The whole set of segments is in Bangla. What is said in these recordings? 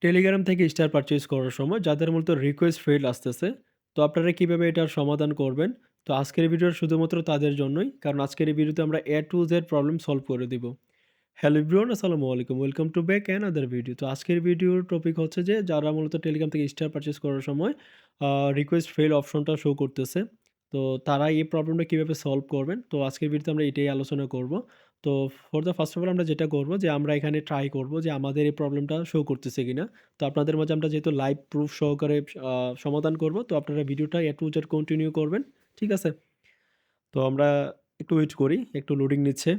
টেলিগ্রাম থেকে স্টার পারচেজ করার সময় যাদের মূলত রিকোয়েস্ট ফেইল আসতেছে, তো আপনারা কিভাবে এটার সমাধান করবেন? তো আজকের ভিডিওটা শুধুমাত্র তাদের জন্যই। কারণ আজকের এই ভিডিওতে আমরা A to Z problem solve করে দিব। হ্যালো এভরিওয়ান, আসসালামু আলাইকুম। Welcome to back another video. তো আজকের ভিডিওর টপিক হচ্ছে যে যারা মূলত টেলিগ্রাম থেকে স্টার পারচেজ করার সময় রিকোয়েস্ট ফেইল অপশনটা শো করতেছে। তো তারা এই প্রবলেমটা কিভাবে সলভ করবেন? তো আজকের ভিডিওতে আমরা এটাই আলোচনা করব। তো for the first of all আমরা যেটা করব যে আমরা এখানে ট্রাই করব যে আমাদের এই প্রবলেমটা শো করতেছে কিনা। তো আপনাদের মাঝে আমরা যেহেতু লাইভ প্রুফ সহকারে সমাধান করব, তো আপনারা ভিডিওটা A to Z কন্টিনিউ করবেন। ঠিক আছে? তো আমরা একটু ওয়েট করি, একটু লোডিং নিচ্ছে।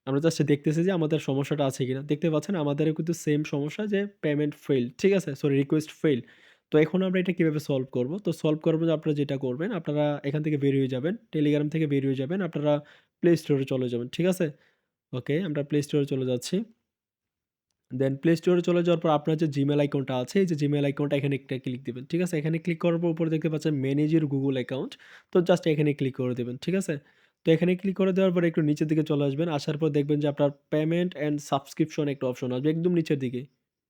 আমরা জাস্ট দেখতেছি যে আমাদের সমস্যাটা আছে কিনা। দেখতে পাচ্ছেন আমাদেরও কিন্তু সেম সমস্যা যে পেমেন্ট ফেইল। ঠিক আছে? Sorry, request fail. তো এখন আমরা এটা কিভাবে সলভ করব? তো সলভ করার জন্য আপনারা যেটা করবেন, আপনারা এখান থেকে বের হয়ে যাবেন। টেলিগ্রাম থেকে বের হয়ে যাবেন। আপনারা প্লে স্টোরে চলে যাবেন। ঠিক আছে? ওকে, আমরা প্লে স্টোরে চলে যাচ্ছি। দেন প্লে স্টোরে চলে যাওয়ার পর আপনার যে জিমেইল আইকনটা আছে, এই যে জিমেইল আইকনটা এখানে একটা ক্লিক দিবেন। ঠিক আছে? এখানে ক্লিক করার পর উপরে দেখতে পাচ্ছেন ম্যানেজ ইউর গুগল অ্যাকাউন্ট। তো জাস্ট এখানে ক্লিক করে দিবেন। ঠিক আছে? তো এখানে ক্লিক করে দেওয়ার পর একটু নিচের দিকে চলে আসবেন। আসার পর দেখবেন যে আপনার পেমেন্ট অ্যান্ড সাবস্ক্রিপশন একটা অপশন আসবে একদম নিচের দিকে।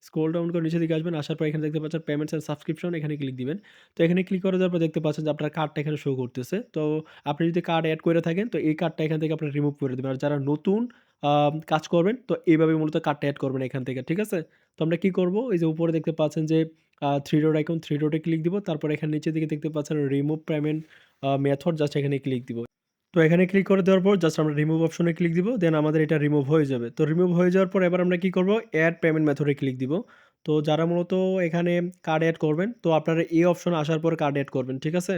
স্ক্রল ডাউন করে নিচের দিকে আসবেন। আসার পর এখানে দেখতে পাচ্ছেন পেমেন্টস অ্যান্ড সাবস্ক্রিপশন, এখানে ক্লিক দিবেন। তো এখানে ক্লিক করে দেওয়ার পর দেখতে পাচ্ছেন যে আপনার কার্ডটা এখানে শো করতেছে। তো আপনি যদি কার্ড এড করে থাকেন তো এই কার্ডটা এখান থেকে আপনি রিমুভ করে দিবেন। আর যারা নতুন কাজ করবেন তো এইভাবে মূলত কার্ডটা এড করবেন এখান থেকে। ঠিক আছে? তো আমরা কি করব? এই যে উপরে দেখতে পাচ্ছেন যে 3 ডট আইকন, 3 ডটে ক্লিক দিব। তারপর এখানে নিচের দিকে দেখতে পাচ্ছেন রিমুভ পেমেন্ট মেথড, জাস্ট এখানে ক্লিক দিব। তো এখানে ক্লিক করে দেওয়ার পর জাস্ট আমরা রিমুভ অপশনে ক্লিক দিব। দেন আমাদের এটা রিমুভ হয়ে যাবে। তো রিমুভ হয়ে যাওয়ার পর এবার আমরা কি করব? এড পেমেন্ট মেথডে ক্লিক দিব। তো যারা মূলত এখানে কার্ড এড করবেন তো আপনারা এই অপশনে আসার পর কার্ড এড করবেন। ঠিক আছে?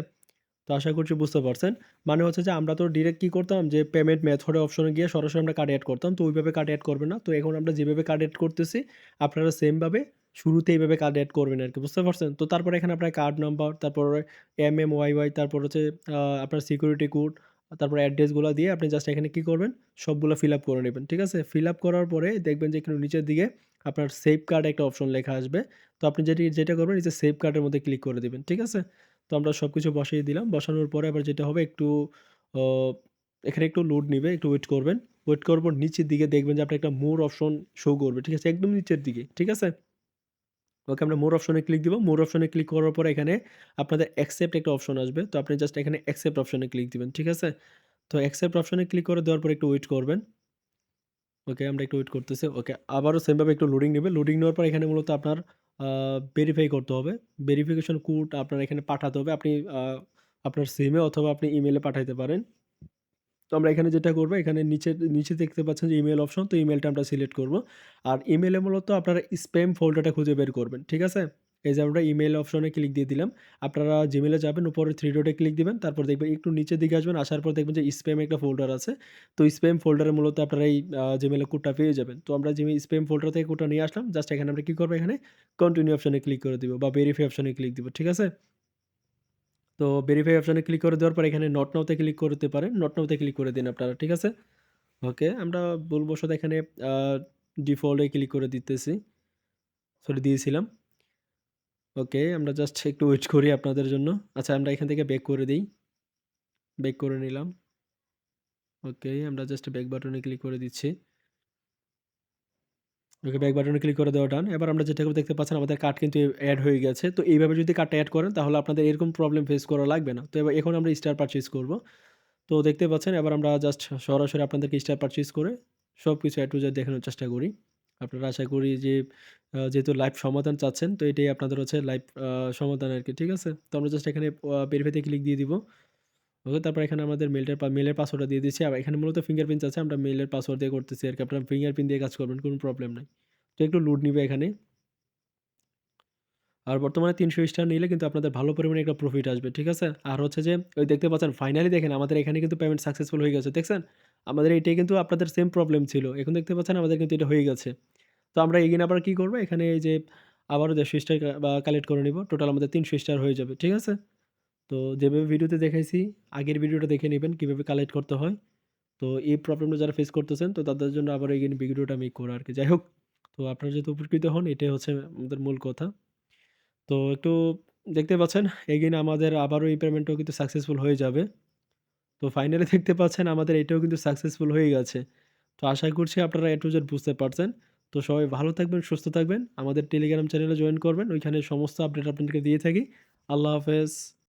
তো আশা করছি বুঝতে পারছেন। মানে হচ্ছে যে আমরা তো ডিরেক্ট কি করতাম যে পেমেন্ট মেথডে অপশনে গিয়ে সরাসরি আমরা কার্ড এড করতাম। তো ওইভাবে কার্ড এড করবেন না। তো এখন আমরা যেভাবে কার্ড এড করতেছি আপনারা সেম ভাবে শুরুতে এইভাবে কার্ড এড করবেন আরকি। বুঝতে পারছেন? তো তারপরে এখানে আপনার কার্ড নাম্বার, তারপরে MMYY, তারপর হচ্ছে আপনার সিকিউরিটি কোড, তারপরে অ্যাড্রেসগুলা দিয়ে আপনি জাস্ট এখানে কি করবেন? সবগুলা ফিল আপ করে নিবেন। ঠিক আছে? ফিল আপ করার পরে দেখবেন যে একটু নিচের দিকে আপনার সেভ কার্ড একটা অপশন লেখা আসবে। তো আপনি যেটা করবেন এই যে সেভ কার্ডের মধ্যে ক্লিক করে দিবেন। ঠিক আছে? তো আমরা সবকিছু বসিয়ে দিলাম। বসানোর পরে আবার যেটা হবে একটু অ এখানে একটু লোড নিবে, একটু ওয়েট করবেন। ওয়েট করার পর নিচের দিকে দেখবেন যে আপনার একটা মোর অপশন শো করবে। ঠিক আছে? একদম নিচের দিকে। ঠিক আছে? ওকে, আমরা মোর অপশনে ক্লিক দিব। মোর অপশনে ক্লিক করার পরে এখানে আপনাদের অ্যাকসেপ্ট একটা অপশন আসবে। তো আপনি জাস্ট এখানে অ্যাকসেপ্ট অপশনে ক্লিক দিবেন। ঠিক আছে? তো অ্যাকসেপ্ট অপশনে ক্লিক করে দেওয়ার পর একটু ওয়েট করবেন। ওকে, আমরা একটু ওয়েট করতেছি। ওকে, আবারও সেম ভাবে একটু লোডিং নিবে। লোডিং নেওয়ার পর এখানে মূলত আপনার আ ভেরিফাই করতে হবে। ভেরিফিকেশন কোড আপনার এখানে পাঠাতে হবে। আপনি আপনার সিমে অথবা আপনি ইমেইলে পাঠাইতে পারেন। তো আমরা এখানে যেটা করব, এখানে নিচে দেখতে পাচ্ছেন যে ইমেইল অপশন, তো ইমেইলটা আমরা সিলেক্ট করব। আর ইমেইলে মূলত আপনারা স্প্যাম ফোল্ডারটা খুঁজে বের করবেন। ঠিক আছে? এই যে আমরা ইমেইল অপশনে ক্লিক দিয়ে দিলাম। আপনারা জিমেইলে যাবেন, উপরে 3 ডটে ক্লিক দিবেন। তারপর দেখবেন একটু নিচের দিকে আসবেন। আসার পর দেখবেন যে স্প্যাম একটা ফোল্ডার আছে। তো স্প্যাম ফোল্ডারে মূলত আপনারা এই জিমেইলের কোডটা পেয়ে যাবেন। তো আমরা স্প্যাম ফোল্ডার থেকে কোডটা নিয়ে আসলাম। জাস্ট এখানে আমরা কি করব? এখানে কন্টিনিউ অপশনে ক্লিক করে দিব বা ভেরিফাই অপশনে ক্লিক দিব। ঠিক আছে? তো ভেরিফাই অপশনে ক্লিক করে দেওয়ার পর এখানে নট নাও তে ক্লিক করতে পারেন। নট নাও তে ক্লিক করে দিন আপনারা। ঠিক আছে? ওকে, আমরা ভুলবশত এখানে আ ডিফল্ট এ ক্লিক করে দিতেছি। সরি, দিয়েছিলাম। ওকে, আমরা জাস্ট একটু ওয়েট করি আপনাদের জন্য। আচ্ছা, আমরা এখান থেকে ব্যাক করে দেই। ব্যাক করে নিলাম। ওকে, আমরা জাস্ট ব্যাক বাটনে ক্লিক করে দিচ্ছি। ওকে, ব্যাক বাটনে ক্লিক করে দেওয়া ডান। এবার আমরা যেটা দেখতে পাচ্ছেন আমাদের কার্ড কিন্তু এড হয়ে গেছে। তো এইভাবে যদি কার্ডটা এড করেন তাহলে আপনাদের এরকম প্রবলেম ফেস করা লাগবে না। তো এখন আমরা স্টার পারচেজ করব। তো দেখতে পাচ্ছেন এবার আমরা জাস্ট সরাসরি আপনাদেরকে স্টার পারচেজ করে সবকিছু A to Z দেখানোর চেষ্টা করি। আপনারা আশা করি যে যেহেতু লাইভ সমাধান চাচ্ছেন তো এটাই আপনাদের হচ্ছে লাইভ সমাধান আরকি। ঠিক আছে? তো আমরা জাস্ট এখানে ভেরিফাই তে ক্লিক দিয়ে দিব। ওকে, তারপর এখানে আমাদের মেইলের পাসওয়ার্ডটা দিয়ে দিচ্ছি। আর এখানে মূলত ফিঙ্গারপ্রিন্ট আছে, আমরা মেইলের পাসওয়ার্ড দিয়ে করতেছি আরকি। আপনারা ফিঙ্গারপ্রিন্ট দিয়ে কাজ করবেন, কোনো প্রবলেম নাই। তো একটু লোড নিবে এখানে। আর বর্তমানে ৩০০ স্টার নিলে কিন্তু আপনাদের ভালো পরিমাণে একটা প্রফিট আসবে। ঠিক আছে? আর হচ্ছে যে ওই দেখতে পাচ্ছেন ফাইনালি দেখেন আমাদের এখানে কিন্তু পেমেন্ট সাকসেসফুল হয়ে গেছে। দেখছেন? আমাদের এইটাই কিন্তু আপনাদের সেম প্রবলেম ছিল। এখন দেখতে পাচ্ছেন আমাদের কিন্তু এটা হয়ে গেছে। তো আমরা এগেইন আবার কি করব? এখানে এই যে আবারও ১৫০ স্টার কালেক্ট করে নিব। টোটাল আমাদের ৩০০ স্টার হয়ে যাবে। ঠিক আছে? তো যেভাবে ভিডিওতে দেখাইছি আগের ভিডিওটা দেখে নিবেন কিভাবে কালেক্ট করতে হয়। তো এই প্রবলেমটা যারা ফেস করতেছেন তো তাদের জন্য আবার এগেইন ভিডিওটা আমি করা আরকি। যাই হোক, তো আপনারা যদি উপকৃত হন এটাই হচ্ছে আমাদের মূল কথা। তো একটু দেখতে পাচ্ছেন এগেইন আমাদের আবারও এই পেমেন্টটাও কিন্তু সাকসেসফুল হয়ে যাবে। তো ফাইনালি দেখতে পাচ্ছেন আমাদের এটাও কিন্তু সাকসেসফুল হয়ে গেছে। তো আশা করছি আপনারা A to Z বুঝতে পারছেন। তো সবাই ভালো থাকবেন, সুস্থ থাকবেন। আমাদের টেলিগ্রাম চ্যানেলে জয়েন করবেন। ওইখানে সমস্ত আপডেট আপনাদেরকে দিয়ে থাকি। আল্লাহ হাফেজ।